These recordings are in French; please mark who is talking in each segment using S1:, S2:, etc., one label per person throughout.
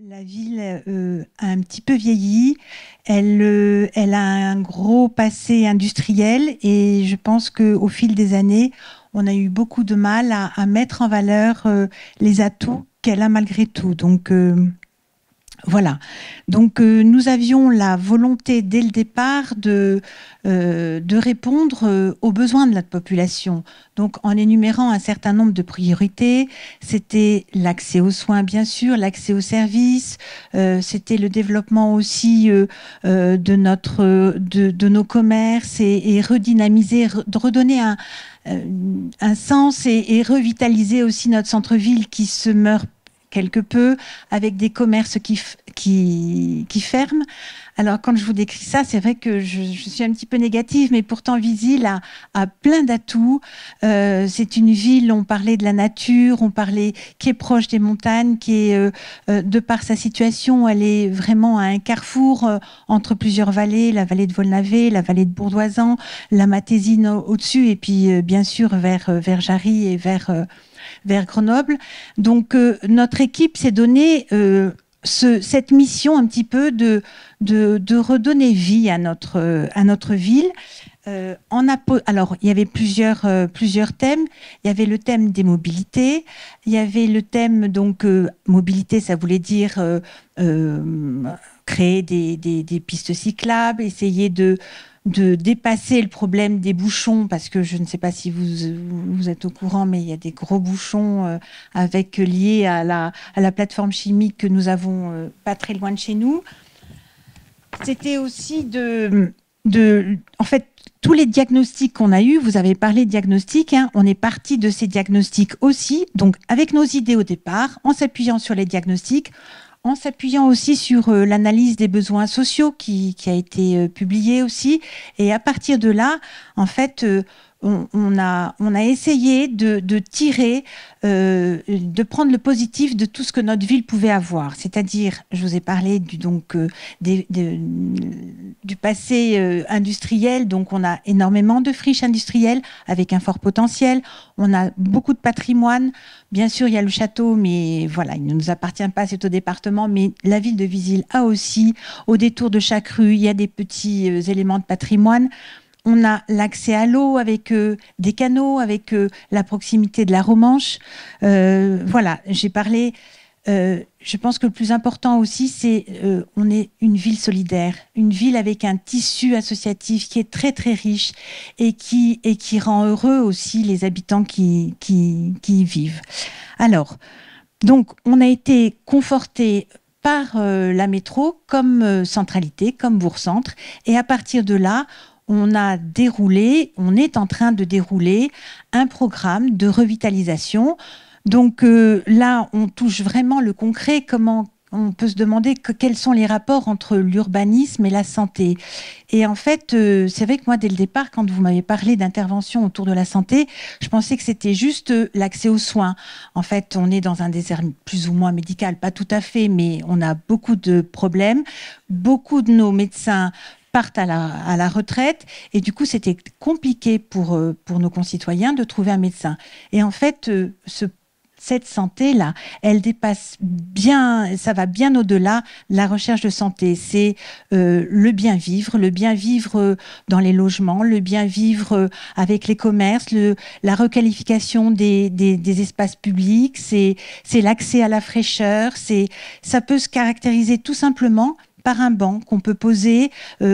S1: La ville a un petit peu vieilli. Elle a un gros passé industriel et je pense qu'au fil des années, on a eu beaucoup de mal à mettre en valeur les atouts qu'elle a malgré tout. Donc, voilà. Donc, nous avions la volonté dès le départ de répondre aux besoins de la population. Donc, en énumérant un certain nombre de priorités, c'était l'accès aux soins, bien sûr, l'accès aux services, c'était le développement aussi de nos commerces et redynamiser, de redonner un sens et revitaliser aussi notre centre-ville qui se meurt quelque peu, avec des commerces qui ferment. Alors, quand je vous décris ça, c'est vrai que je suis un petit peu négative, mais pourtant, Visil a plein d'atouts. C'est une ville, on parlait de la nature, on parlait qui est proche des montagnes, qui est, de par sa situation, elle est vraiment à un carrefour entre plusieurs vallées, la vallée de Volnavé, la vallée de Bourdoisan, la Matésine au-dessus, et puis, bien sûr, vers Jarry et vers Grenoble. Donc, notre équipe s'est donné cette mission un petit peu de redonner vie à notre ville. Alors, il y avait plusieurs thèmes. Il y avait le thème des mobilités. Il y avait le thème, donc, mobilité, ça voulait dire créer des pistes cyclables, essayer de dépasser le problème des bouchons, parce que je ne sais pas si vous êtes au courant, mais il y a des gros bouchons liés à la plateforme chimique que nous avons pas très loin de chez nous. C'était aussi en fait, tous les diagnostics qu'on a eus, vous avez parlé de diagnostics, hein, on est parti de ces diagnostics aussi, donc avec nos idées au départ, en s'appuyant sur les diagnostics, en s'appuyant aussi sur l'analyse des besoins sociaux qui a été publiée aussi. Et à partir de là, en fait, on a essayé de tirer, de prendre le positif de tout ce que notre ville pouvait avoir. C'est-à-dire, je vous ai parlé du passé industriel, donc on a énormément de friches industrielles avec un fort potentiel, on a beaucoup de patrimoine. Bien sûr, il y a le château, mais voilà, il ne nous appartient pas, c'est au département, mais la ville de Visil a aussi, au détour de chaque rue, il y a des petits éléments de patrimoine. On a l'accès à l'eau avec des canaux, avec la proximité de la Romanche. Voilà, j'ai parlé. Je pense que le plus important aussi, c'est on est une ville solidaire, une ville avec un tissu associatif qui est très très riche et qui rend heureux aussi les habitants qui y vivent. Alors, donc, on a été conforté par la métro comme centralité, comme bourg-centre, et à partir de là, on est en train de dérouler un programme de revitalisation. Donc là, on touche vraiment le concret, comment on peut se demander quels sont les rapports entre l'urbanisme et la santé. Et en fait, c'est vrai que moi, dès le départ, quand vous m'avez parlé d'intervention autour de la santé, je pensais que c'était juste l'accès aux soins. En fait, on est dans un désert plus ou moins médical, pas tout à fait, mais on a beaucoup de problèmes. Beaucoup de nos médecins partent à la retraite et du coup c'était compliqué pour nos concitoyens de trouver un médecin. Et en fait, cette santé-là, elle dépasse bien, ça va bien au-delà de la recherche de santé. C'est le bien vivre dans les logements, le bien vivre avec les commerces, la requalification des espaces publics, c'est l'accès à la fraîcheur, ça peut se caractériser tout simplement par un banc qu'on peut poser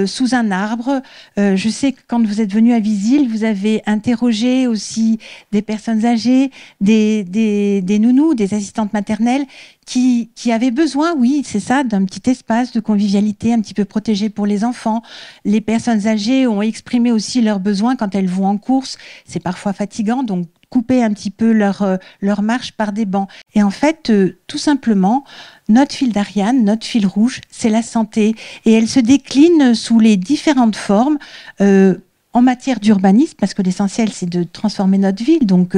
S1: sous un arbre. Je sais que quand vous êtes venu à Visil, vous avez interrogé aussi des personnes âgées, des nounous, des assistantes maternelles qui avaient besoin, oui, c'est ça, d'un petit espace de convivialité un petit peu protégé pour les enfants. Les personnes âgées ont exprimé aussi leurs besoins quand elles vont en course. C'est parfois fatigant, donc couper un petit peu leur marche par des bancs. Et en fait, tout simplement, notre fil d'Ariane, notre fil rouge, c'est la santé. Et elle se décline sous les différentes formes en matière d'urbanisme, parce que l'essentiel, c'est de transformer notre ville. Donc,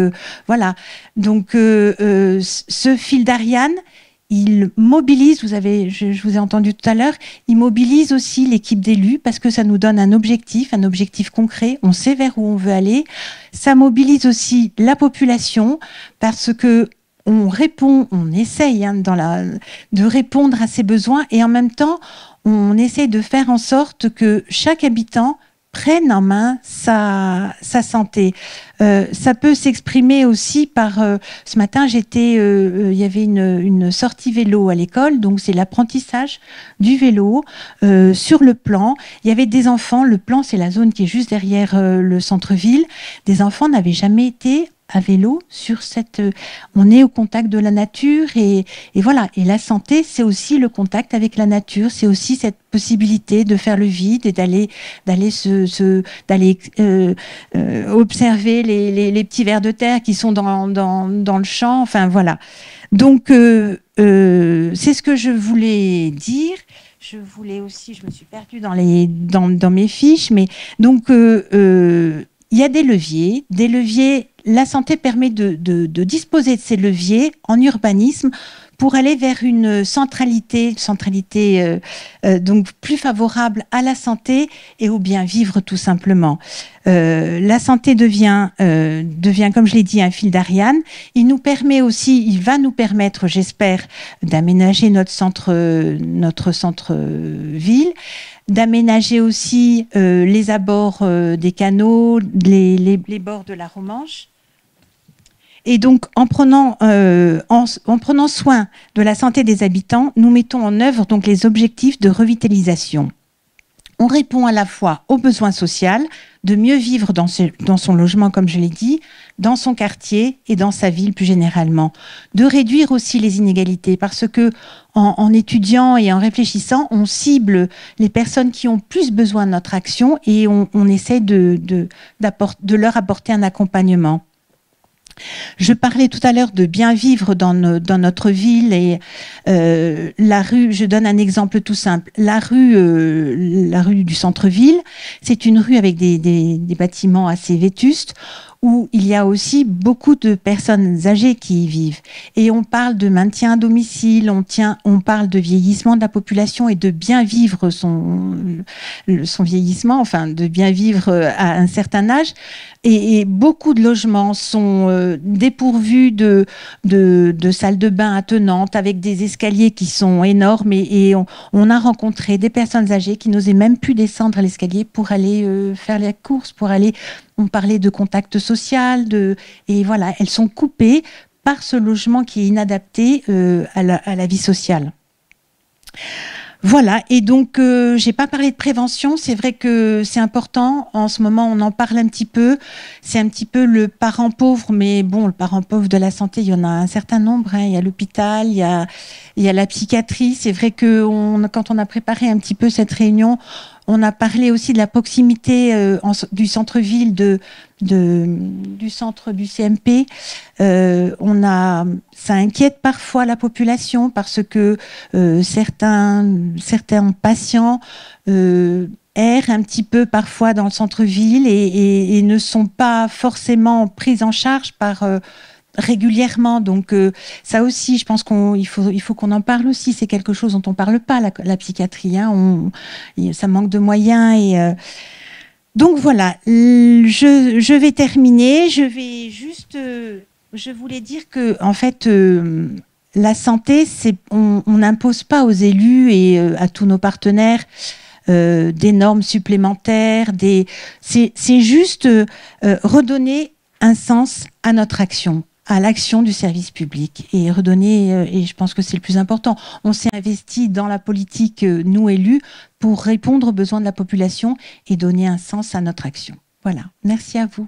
S1: voilà. Donc, ce fil d'Ariane, il mobilise, je vous ai entendu tout à l'heure, il mobilise aussi l'équipe d'élus parce que ça nous donne un objectif concret, on sait vers où on veut aller. Ça mobilise aussi la population parce que on répond, on essaye de répondre à ces besoins et en même temps, on essaye de faire en sorte que chaque habitant prenne en main sa santé. Ça peut s'exprimer aussi par... ce matin, il y avait une sortie vélo à l'école, donc c'est l'apprentissage du vélo sur le plan. Il y avait des enfants, le plan c'est la zone qui est juste derrière le centre-ville, des enfants n'avaient jamais été à vélo sur on est au contact de la nature et voilà. Et la santé, c'est aussi le contact avec la nature, c'est aussi cette possibilité de faire le vide et d'aller observer les petits vers de terre qui sont dans le champ. Enfin voilà. Donc c'est ce que je voulais dire. Je voulais aussi, je me suis perdue dans mes fiches, mais donc il y a des leviers. La santé permet de disposer de ces leviers en urbanisme pour aller vers une centralité donc plus favorable à la santé et au bien vivre tout simplement. La santé devient, comme je l'ai dit, un fil d'Ariane. Il va nous permettre, j'espère, d'aménager notre centre-ville, d'aménager aussi les abords des canaux, les bords de la Romanche. Et donc, en prenant soin de la santé des habitants, nous mettons en œuvre donc les objectifs de revitalisation. On répond à la fois aux besoins sociaux, de mieux vivre dans son logement, comme je l'ai dit, dans son quartier et dans sa ville plus généralement. De réduire aussi les inégalités, parce que en étudiant et en réfléchissant, on cible les personnes qui ont plus besoin de notre action et on essaie de leur apporter un accompagnement. Je parlais tout à l'heure de bien vivre dans notre ville et la rue, je donne un exemple tout simple. La rue du centre-ville, c'est une rue avec des bâtiments assez vétustes où il y a aussi beaucoup de personnes âgées qui y vivent. Et on parle de maintien à domicile, on parle de vieillissement de la population et de bien vivre son vieillissement, enfin de bien vivre à un certain âge. Et beaucoup de logements sont dépourvus de salles de bain attenantes avec des escaliers qui sont énormes et on a rencontré des personnes âgées qui n'osaient même plus descendre l'escalier pour aller faire les courses, on parlait de contact social, et voilà, elles sont coupées par ce logement qui est inadapté à la vie sociale. Voilà, et donc j'ai pas parlé de prévention, c'est vrai que c'est important, en ce moment on en parle un petit peu, c'est un petit peu le parent pauvre, mais bon, le parent pauvre de la santé, il y en a un certain nombre, hein. Il y a l'hôpital, il y a la psychiatrie, c'est vrai que quand on a préparé un petit peu cette réunion, on a parlé aussi de la proximité du centre-ville, du centre du CMP. Ça inquiète parfois la population parce que certains patients errent un petit peu parfois dans le centre-ville et ne sont pas forcément pris en charge régulièrement. Donc ça aussi, je pense il faut qu'on en parle aussi. C'est quelque chose dont on parle pas, la psychiatrie. Hein. Ça manque de moyens. Donc voilà, je vais terminer. Je voulais dire que en fait, la santé, on n'impose pas aux élus et à tous nos partenaires des normes supplémentaires. C'est juste redonner un sens à notre action, à l'action du service public et redonner, et je pense que c'est le plus important, on s'est investi dans la politique, nous élus, pour répondre aux besoins de la population et donner un sens à notre action. Voilà, merci à vous.